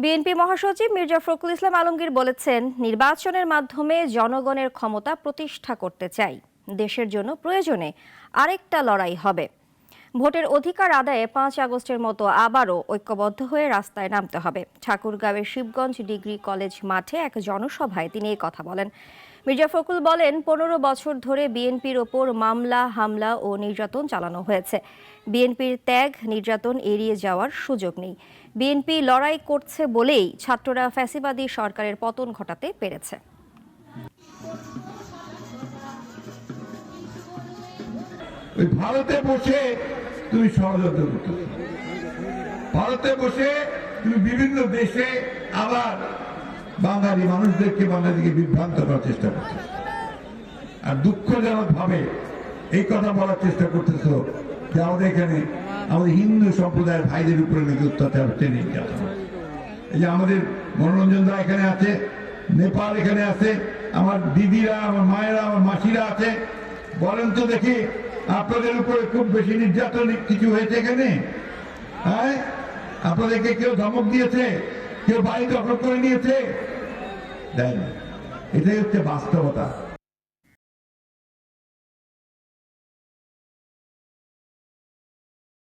BNP মহাসচিব মির্জা ফখরুল ইসলাম আলমগীর বলেছেন, নির্বাচনের মাধ্যমে জনগণের ক্ষমতা প্রতিষ্ঠা করতে চাই। দেশের জন্য প্রয়োজনে আরেকটা লড়াই হবে। ভোটের অধিকার আদায়ে 5 আগস্টের মতো আবারও ঐক্যবদ্ধ হয়ে রাস্তায় নামতে হবে। ঠাকুরগাঁওয়ের শিবগঞ্জ ডিগ্রি কলেজ মাঠে এক জনসভায় তিনি এই কথা বলেন। মির্জা ফখরুল বলেন, 15 বছর ধরে বিএনপির ওপর মামলা, হামলা ও নির্যাতন চালানো হয়েছে। বিএনপির ত্যাগ, নির্যাতন এড়িয়ে যাওয়ার সুযোগ নেই। বিএনপি লড়াই করছে বলেই ছাত্ররা ফ্যাসিবাদী সরকারের পতন ঘটাতে পেরেছে। ভারতে বসে তুমি ষড়যন্ত্র করতেছ, ভারতে বসে তুমি বিভিন্ন দেশে আবার বাঙালি মানুষদেরকে বাঙালিকে বিভ্রান্ত করার চেষ্টা করছো। আর দুঃখজনক ভাবে এই কথা বলার চেষ্টা করতেছো যে আমাদের এখানে আমাদের হিন্দু সম্প্রদায়ের ভাইদের উপরে নাকি অত্যাচার হচ্ছে, নির্যাতন। এই যে আমাদের মনোরঞ্জন দা এখানে আছে, নেপাল এখানে আছে, আমার দিদিরা, আমার মায়েরা, আমার মাসিরা আছে। বলেন তো দেখি, আপনাদের উপরে খুব বেশি নির্যাতন কিছু হয়েছে এখানে? হ্যাঁ, আপনাদেরকে কেউ ধমক দিয়েছে? কেউ বাড়ি দখল করে নিয়েছে? দেয় না। এটাই হচ্ছে বাস্তবতা।